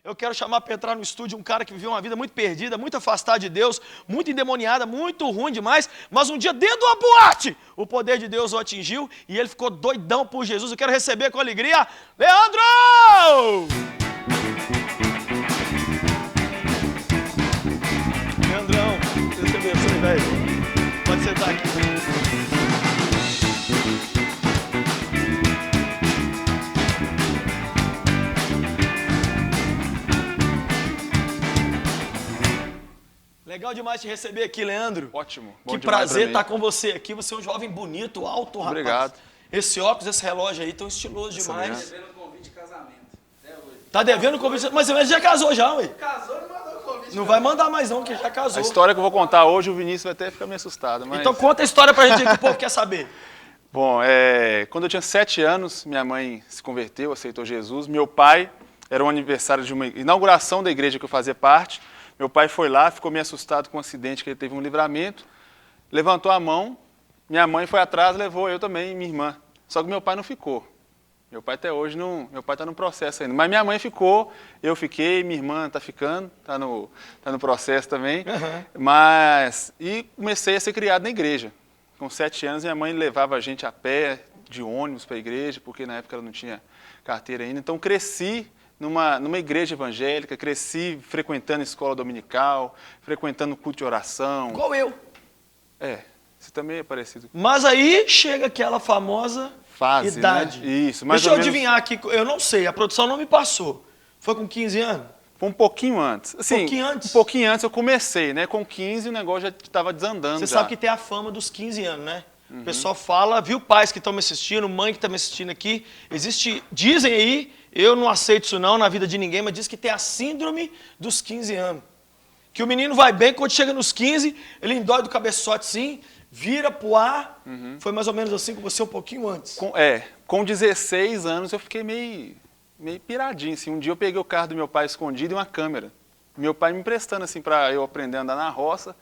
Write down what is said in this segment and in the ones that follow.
Eu quero chamar para entrar no estúdio um cara que viveu uma vida muito perdida, muito afastado de Deus, muito endemoniada, muito ruim demais, mas um dia dentro de uma boate, o poder de Deus o atingiu e ele ficou doidão por Jesus. Eu quero receber com alegria, Leandro! Leandrão, Deus te abençoe, velho. Pode sentar aqui. Legal demais te receber aqui, Leandro. Ótimo. Que prazer estar com você aqui. Você é um jovem bonito, alto, rapaz. Obrigado. Esse óculos, esse relógio aí, tão estiloso demais. Tá devendo convite de casamento. Até hoje. Tá devendo convite, mas você já casou já, ué. Casou e mandou convite. Não vai mandar mais não, que já casou. A história que eu vou contar hoje, o Vinícius vai até ficar meio assustado. Mas... Então conta a história pra gente aí que o povo quer saber. Bom, quando eu tinha 7 anos, minha mãe se converteu, aceitou Jesus. Meu pai, era um aniversário de uma inauguração da igreja que eu fazia parte. Meu pai foi lá, ficou meio assustado com um acidente, que ele teve um livramento, levantou a mão, minha mãe foi atrás, levou eu também e minha irmã. Só que meu pai não ficou. Meu pai até hoje não, meu pai está no processo ainda. Mas minha mãe ficou, eu fiquei, minha irmã está ficando, está no processo também. Uhum. E comecei a ser criado na igreja. Com 7 anos, minha mãe levava a gente a pé, de ônibus para a igreja, porque na época ela não tinha carteira ainda. Então cresci numa igreja evangélica, cresci frequentando escola dominical, frequentando culto de oração. Igual eu. Você também é parecido. Mas aí chega aquela famosa fase, idade. Né? Isso, mais Deixa ou eu menos... adivinhar aqui, eu não sei, a produção não me passou. Foi com 15 anos? Foi um pouquinho antes. Assim, Um pouquinho antes? Um pouquinho antes eu comecei, né? Com 15 o negócio já estava desandando. Você sabe que tem a fama dos 15 anos, né? O pessoal fala, viu, pais que estão me assistindo, mãe que está me assistindo aqui, dizem aí, eu não aceito isso não na vida de ninguém, mas diz que tem a síndrome dos 15 anos. Que o menino vai bem, quando chega nos 15, ele endói do cabeçote sim, vira pro ar. Foi mais ou menos assim com você um pouquinho antes. Com 16 anos eu fiquei meio piradinho, assim. Um dia eu peguei o carro do meu pai escondido e uma câmera. Meu pai me emprestando assim para eu aprender a andar na roça.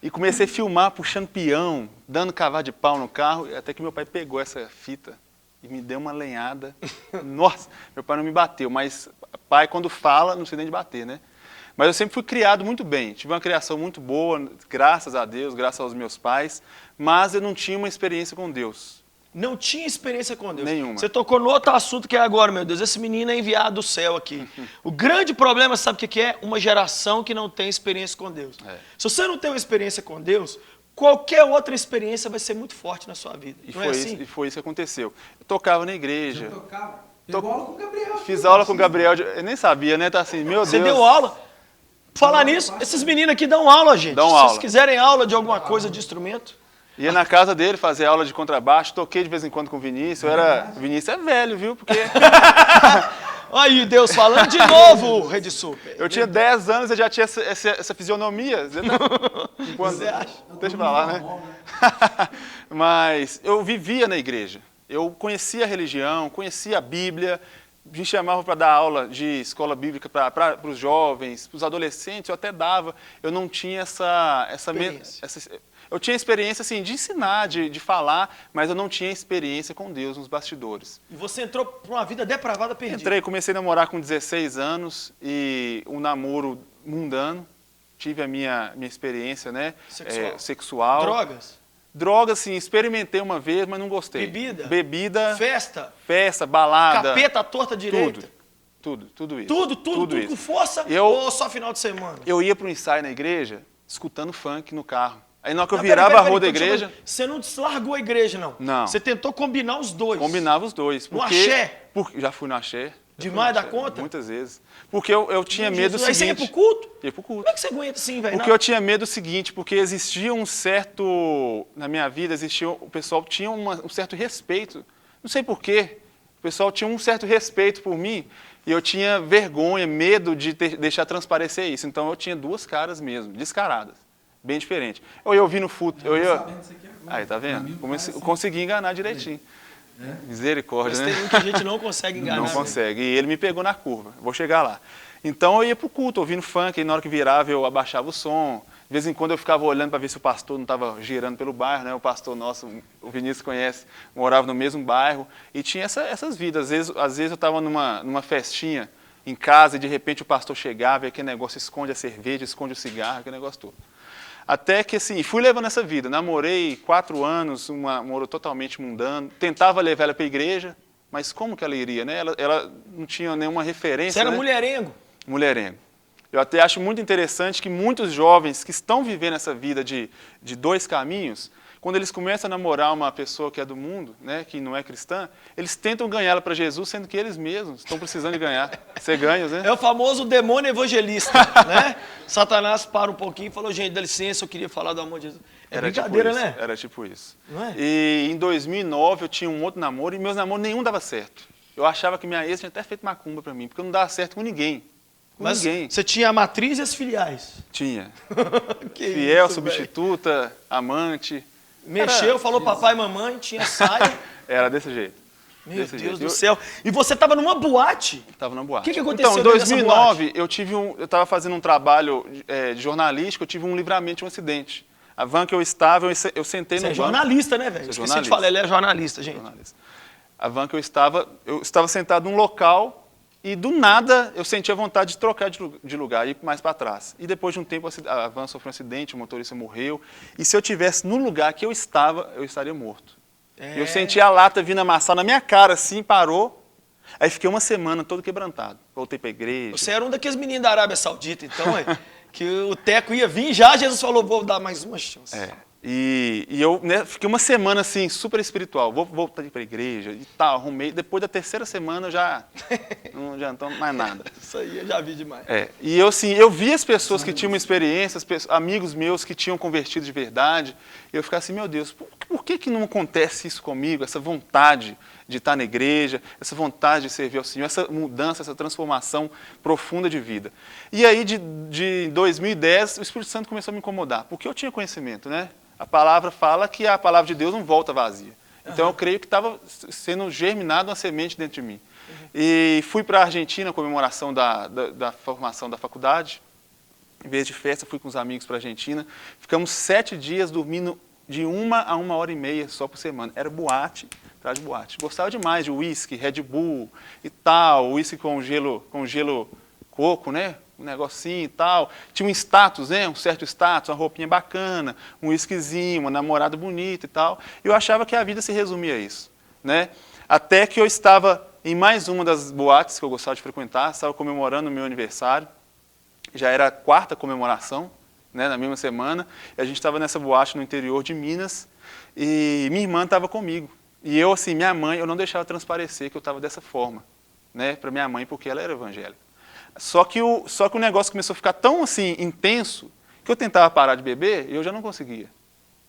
E comecei a filmar, puxando peão, dando cavalo de pau no carro, até que meu pai pegou essa fita e me deu uma lenhada. Nossa, meu pai não me bateu, mas pai quando fala, não sei nem de bater, né? Mas eu sempre fui criado muito bem, tive uma criação muito boa, graças a Deus, graças aos meus pais, mas eu não tinha uma experiência com Deus. Não tinha experiência com Deus. Nenhuma. Você tocou no outro assunto que é agora, meu Deus. Esse menino é enviado do céu aqui. O grande problema, sabe o que é? Uma geração que não tem experiência com Deus. Se você não tem uma experiência com Deus, qualquer outra experiência vai ser muito forte na sua vida. E não é assim? E foi isso que aconteceu. Eu tocava na igreja. Eu tocava. Pegou aula com o Gabriel. Fiz aula com o Gabriel. Eu nem sabia, né? Tá assim, meu Deus. Você deu aula? Falar nisso, esses meninos aqui dão aula, gente. Dão Se aula. vocês quiserem aula de alguma coisa, de instrumento... Ia na casa dele fazer aula de contrabaixo, toquei de vez em quando com o Vinícius. Vinícius é velho, viu? Porque aí, Deus falando de novo, Rede Super. eu tinha 10 anos e já tinha essa fisionomia. Você acha? Deixa pra lá, né? Mas eu vivia na igreja. Eu conhecia a religião, conhecia a Bíblia. Me chamavam para dar aula de escola bíblica para os jovens, para os adolescentes, eu até dava. Eu não tinha eu tinha experiência assim, de ensinar, de falar, mas eu não tinha experiência com Deus nos bastidores. E você entrou para uma vida depravada, perdida. Entrei, comecei a namorar com 16 anos e um namoro mundano. Tive a minha experiência, né? Sexual. Drogas? Drogas, sim, experimentei uma vez, mas não gostei. Bebida? Bebida. Festa, balada. capeta, torta direita. Tudo isso. Tudo isso. com força Eu, ou só final de semana? Eu ia para um ensaio na igreja, escutando funk no carro. Aí na hora que eu virava a rua da igreja... Você não deslargou a igreja, não? Não. Você tentou combinar os dois? Combinava os dois. No axé? Já fui no axé. Demais da conta? Muitas vezes. Porque eu tinha medo do seguinte... Aí você ia pro culto? Ia pro culto. Como é que você aguenta assim, velho? Porque eu tinha medo do seguinte, porque existia um certo... Na minha vida, o pessoal tinha um certo respeito. Não sei porquê. O pessoal tinha um certo respeito por mim e eu tinha vergonha, medo de deixar transparecer isso. Então eu tinha duas caras mesmo, descaradas. Bem diferente. Eu ia ouvir no futebol. Aí, tá vendo? Consegui enganar direitinho. Misericórdia, né? Mas tem um que a gente não consegue enganar. Não consegue. E ele me pegou na curva. Vou chegar lá. Então eu ia pro culto, ouvindo funk, e na hora que virava eu abaixava o som. De vez em quando eu ficava olhando para ver se o pastor não estava girando pelo bairro, né? O pastor nosso, o Vinícius conhece, morava no mesmo bairro. E tinha essas vidas. Às vezes eu estava numa festinha em casa e de repente o pastor chegava e aquele negócio esconde a cerveja, esconde o cigarro, aquele negócio todo. Até que assim, fui levando essa vida. Namorei 4 anos, um namoro totalmente mundano. Tentava levar ela para a igreja, mas como que ela iria, né? Ela não tinha nenhuma referência. Você era né? mulherengo. Mulherengo. Eu até acho muito interessante que muitos jovens que estão vivendo essa vida de 2 caminhos, quando eles começam a namorar uma pessoa que é do mundo, né, que não é cristã, eles tentam ganhá-la para Jesus, sendo que eles mesmos estão precisando de ganhar. Ser ganhos, né? É o famoso demônio evangelista, né? Satanás para um pouquinho e falou, gente, dá licença, eu queria falar do amor de Jesus. É brincadeira, tipo isso, né? Era tipo isso. Não é? E em 2009 eu tinha um outro namoro e meus namoros nenhum dava certo. Eu achava que minha ex tinha até feito macumba para mim, porque eu não dava certo com ninguém. Mas ninguém. você tinha a matriz e as filiais. Tinha. Que Fiel, isso, substituta, amante. velho. Mexeu, falou papai e mamãe, tinha saia. Era desse jeito. Meu Desse Deus jeito. do céu. E você estava numa boate. Estava na boate. O que aconteceu Então, em dentro dessa 2009, eu estava fazendo um trabalho de jornalístico, eu tive um livramento de um acidente. A van que eu estava, eu sentei Você no é banco. jornalista, né, velho? Sou Esqueci de jornalista. falar, ele é jornalista, gente. Jornalista. A van que eu estava sentado num local e do nada eu senti a vontade de trocar de lugar, ir mais para trás. E depois de um tempo a van sofreu um acidente, o motorista morreu. E se eu tivesse no lugar que eu estava, eu estaria morto. Eu senti a lata vindo amassar na minha cara assim, parou. Aí fiquei uma semana todo quebrantado. Voltei para a igreja. Você era um daqueles meninos da Arábia Saudita, então, que o Teco ia vir já, Jesus falou, vou dar mais uma chance. E eu fiquei uma semana assim, super espiritual. Vou voltar para a igreja e tal, arrumei. Depois da 3ª semana eu já não adiantou mais nada. Isso aí eu já vi demais. E eu, assim, eu vi as pessoas que tinham uma experiência, amigos meus que tinham convertido de verdade. E eu ficava assim, meu Deus, por que não acontece isso comigo? Essa vontade de estar na igreja, essa vontade de servir ao Senhor, essa mudança, essa transformação profunda de vida. E aí, de 2010, o Espírito Santo começou a me incomodar, porque eu tinha conhecimento, né? A palavra fala que a palavra de Deus não volta vazia. Então eu creio que estava sendo germinada uma semente dentro de mim. E fui para a Argentina, comemoração da formação da faculdade. Em vez de festa, fui com os amigos para a Argentina. Ficamos 7 dias dormindo de 1 a 1h30 só por semana. Era boate, atrás de boate. Gostava demais de uísque, Red Bull e tal, uísque com gelo coco, né? Um negocinho e tal. Tinha um status, né? Um certo status, uma roupinha bacana, um whiskyzinho, uma namorada bonita e tal. Eu achava que a vida se resumia a isso, né? Até que eu estava em mais uma das boates que eu gostava de frequentar, estava comemorando o meu aniversário. Já era a 4ª comemoração, né? Na mesma semana. E a gente estava nessa boate no interior de Minas e minha irmã estava comigo. E eu, assim, minha mãe, eu não deixava transparecer que eu estava dessa forma, né? Para minha mãe, porque ela era evangélica. Só que o negócio começou a ficar tão assim, intenso, que eu tentava parar de beber e eu já não conseguia.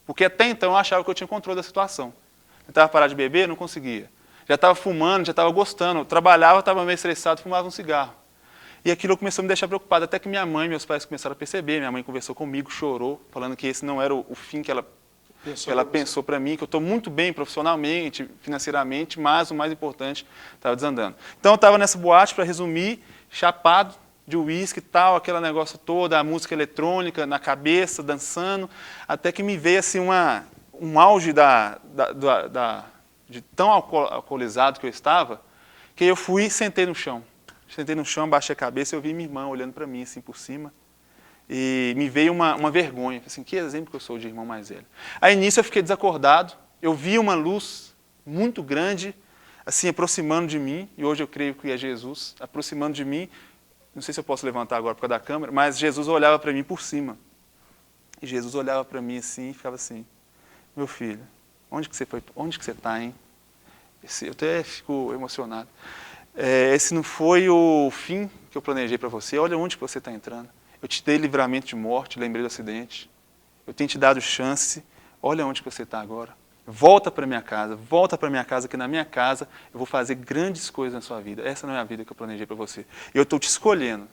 Porque até então eu achava que eu tinha controle da situação. Tentava parar de beber, não conseguia. Já estava fumando, já estava gostando. Eu trabalhava, estava meio estressado, fumava um cigarro. E aquilo começou a me deixar preocupado, até que minha mãe e meus pais começaram a perceber. Minha mãe conversou comigo, chorou, falando que esse não era o fim que ela pensou para mim, que eu estou muito bem profissionalmente, financeiramente, mas o mais importante, estava desandando. Então eu estava nessa boate, para resumir, chapado de uísque e tal, aquele negócio todo, a música eletrônica na cabeça, dançando, até que me veio assim um auge de tão alcoolizado que eu estava, que eu fui e sentei no chão. Sentei no chão, baixei a cabeça e eu vi minha irmã olhando para mim assim por cima. E me veio uma vergonha, assim, que exemplo que eu sou de irmão mais velho. Aí nisso eu fiquei desacordado, eu vi uma luz muito grande, assim, aproximando de mim, e hoje eu creio que é Jesus, aproximando de mim, não sei se eu posso levantar agora por causa da câmera, mas Jesus olhava para mim por cima. E Jesus olhava para mim assim e ficava assim, meu filho, onde que você foi? Onde que você está, hein? Eu até fico emocionado. Esse não foi o fim que eu planejei para você, olha onde que você está entrando. Eu te dei livramento de morte, lembrei do acidente. Eu tenho te dado chance, olha onde que você está agora. Volta para minha casa, que na minha casa eu vou fazer grandes coisas na sua vida. Essa não é a vida que eu planejei para você. E eu estou te escolhendo.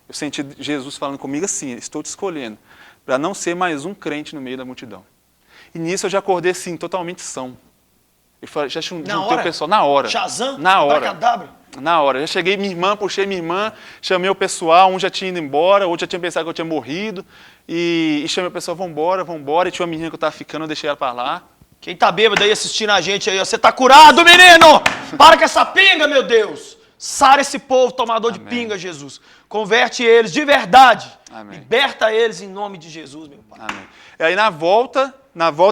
Eu senti Jesus falando comigo assim, estou te escolhendo, para não ser mais um crente no meio da multidão. E nisso eu já acordei assim, totalmente são. Eu já juntei o pessoal na hora. Shazam? Na hora. Abracadabra? Na hora. Já cheguei minha irmã, puxei minha irmã, chamei o pessoal, um já tinha ido embora, outro já tinha pensado que eu tinha morrido. E chamei o pessoal, vambora. E tinha uma menina que eu estava ficando, eu deixei ela para lá. Quem tá bêbado aí assistindo a gente aí, ó, você tá curado, menino! Para com essa pinga, meu Deus! Sara esse povo tomador de Amém. pinga, Jesus. Converte eles de verdade. Amém. Liberta eles em nome de Jesus, meu Pai. Amém. E aí na volta,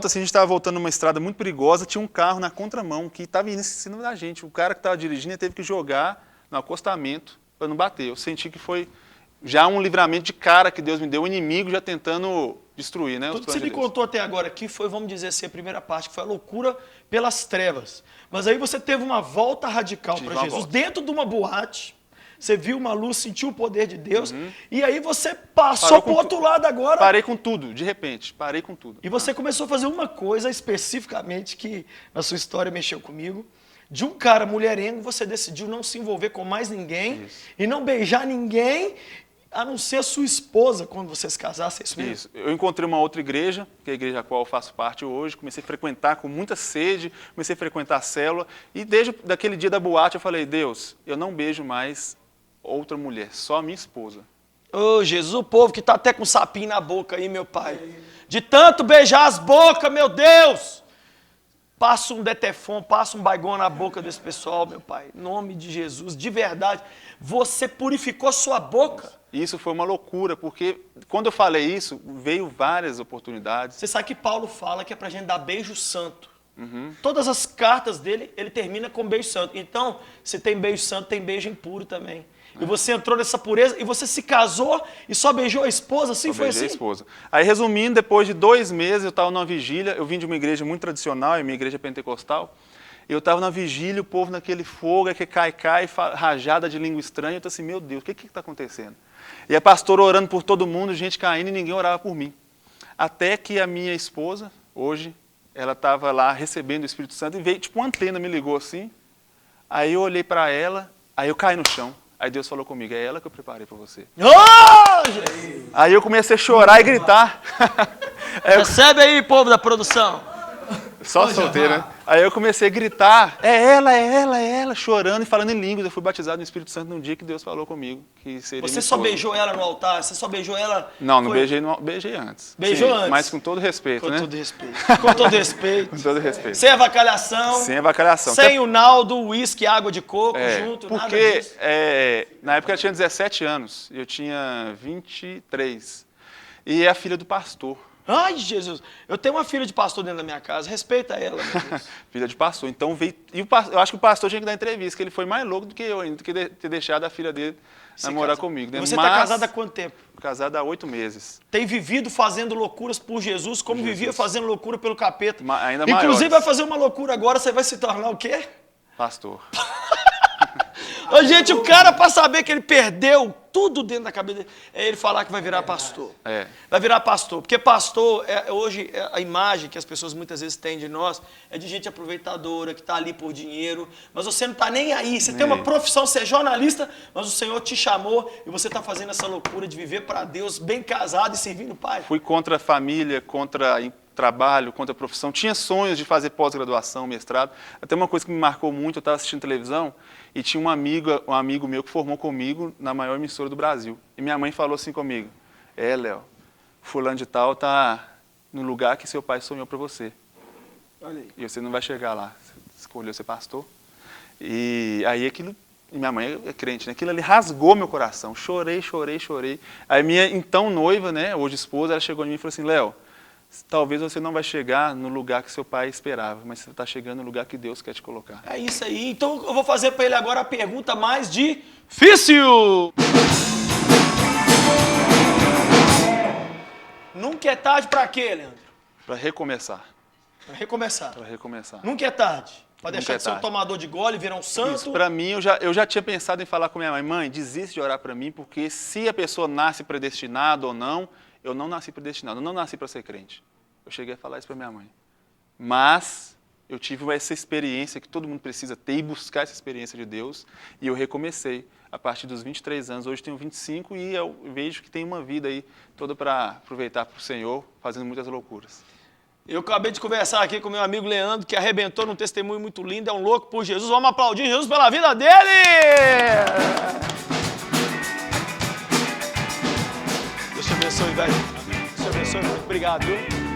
assim, a gente estava voltando numa estrada muito perigosa, tinha um carro na contramão que estava indo em cima da gente. O cara que estava dirigindo teve que jogar no acostamento para não bater. Eu senti que foi já um livramento de cara que Deus me deu, o inimigo já tentando destruir, né? Tudo que você me contou até agora aqui foi, vamos dizer assim, a primeira parte, que foi a loucura pelas trevas. Mas aí você teve uma volta radical para Jesus, volta. dentro de uma boate. Você viu uma luz, sentiu o poder de Deus, e aí você passou para o outro lado agora. Parei com tudo, de repente, parei com tudo. E você começou a fazer uma coisa especificamente que na sua história mexeu comigo. De um cara mulherengo, você decidiu não se envolver com mais ninguém e não beijar ninguém, a não ser a sua esposa, quando você se casasse, é isso mesmo? Isso. Eu encontrei uma outra igreja, que é a igreja a qual eu faço parte hoje, comecei a frequentar com muita sede, comecei a frequentar a célula, e desde daquele dia da boate eu falei, Deus, eu não beijo mais outra mulher, só a minha esposa. Ô, Jesus, o povo que está até com sapinho na boca aí, meu pai. De tanto beijar as bocas, meu Deus! Passa um Detefon, passa um Baygon na boca desse pessoal, meu pai. Em nome de Jesus, de verdade. Você purificou sua boca. Isso foi uma loucura, porque quando eu falei isso, veio várias oportunidades. Você sabe que Paulo fala que é pra gente dar beijo santo. Todas as cartas dele, ele termina com beijo santo. Então, se tem beijo santo, tem beijo impuro também. E você entrou nessa pureza e você se casou e só beijou a esposa, assim? Foi Beijei assim? a esposa. Aí, resumindo, depois de 2 meses, eu estava numa vigília, eu vim de uma igreja muito tradicional, a minha igreja é pentecostal, eu estava na vigília, o povo naquele fogo, que cai, rajada de língua estranha, eu estou assim, meu Deus, o que está acontecendo? E a pastora orando por todo mundo, gente caindo e ninguém orava por mim. Até que a minha esposa, hoje, ela estava lá recebendo o Espírito Santo e veio, tipo uma antena, me ligou assim, aí eu olhei para ela, aí eu caí no chão. Aí Deus falou comigo, é ela que eu preparei para você. Oh, Jesus! Aí eu comecei a chorar e gritar. Recebe aí, povo da produção. Só solteiro, né? Aí eu comecei a gritar, é ela, chorando e falando em línguas. Eu fui batizado no Espírito Santo num dia que Deus falou comigo que seria Você minha só esposa. beijou ela no altar? Você só beijou ela? Não, não Foi- beijei, beijei antes. Beijou Sim, antes? Mas com todo respeito, Com né? todo respeito. Com todo respeito. Com todo respeito. Sem avacalhação. Sem avacalhação. Sem o naldo, uísque, água de coco É, junto, nada porque disso. na época eu tinha 17 anos, eu tinha 23. E é a filha do pastor. Ai, Jesus. Eu tenho uma filha de pastor dentro da minha casa. Respeita ela, meu Deus. Filha de pastor. Então veio. E eu acho que o pastor tinha que dar entrevista, que ele foi mais louco do que eu ainda, do que ter deixado a filha dele namorar comigo. Né? Você está casado há quanto tempo? Casado há 8 meses. Tem vivido fazendo loucuras por Jesus, como vivia fazendo loucura pelo capeta. Ainda Inclusive maiores. vai fazer uma loucura agora, você vai se tornar o quê? Pastor. Ô, gente, o cara, para saber que ele perdeu tudo dentro da cabeça dele, é ele falar que vai virar pastor. É. Vai virar pastor. Porque pastor, hoje, a imagem que as pessoas muitas vezes têm de nós é de gente aproveitadora, que está ali por dinheiro, mas você não está nem aí. Você tem uma profissão, você é jornalista, mas o Senhor te chamou e você está fazendo essa loucura de viver para Deus, bem casado e servindo o Pai. Fui contra a família, contra trabalho, contra a profissão. Tinha sonhos de fazer pós-graduação, mestrado. Até uma coisa que me marcou muito, eu estava assistindo televisão e tinha um amigo meu que formou comigo na maior emissora do Brasil. E minha mãe falou assim comigo, Léo, fulano de tal está no lugar que seu pai sonhou para você. Olha aí. E você não vai chegar lá. Você escolheu ser pastor. E aí aquilo... E minha mãe é crente, né? Aquilo ali rasgou meu coração. Chorei. Aí minha então noiva, né? Hoje esposa, ela chegou em mim e falou assim, Léo, talvez você não vai chegar no lugar que seu pai esperava, mas você está chegando no lugar que Deus quer te colocar. É isso aí. Então eu vou fazer para ele agora a pergunta mais difícil. Nunca é tarde para quê, Leandro? Para recomeçar. Para recomeçar. Para recomeçar. Nunca é tarde. Para Nunca deixar é de ser um tarde. tomador de gole e virar um santo. Isso, para mim, eu já tinha pensado em falar com minha mãe, mãe, desiste de orar para mim, porque se a pessoa nasce predestinada ou não, eu não nasci predestinado, eu não nasci para ser crente. Eu cheguei a falar isso para minha mãe. Mas eu tive essa experiência que todo mundo precisa ter e buscar essa experiência de Deus, e eu recomecei a partir dos 23 anos. Hoje tenho 25 e eu vejo que tem uma vida aí toda para aproveitar para o Senhor, fazendo muitas loucuras. Eu acabei de conversar aqui com meu amigo Leandro, que arrebentou num testemunho muito lindo, é um louco por Jesus. Vamos aplaudir Jesus pela vida dele! Deus te abençoe, velho. Deus te abençoe muito. Obrigado, viu?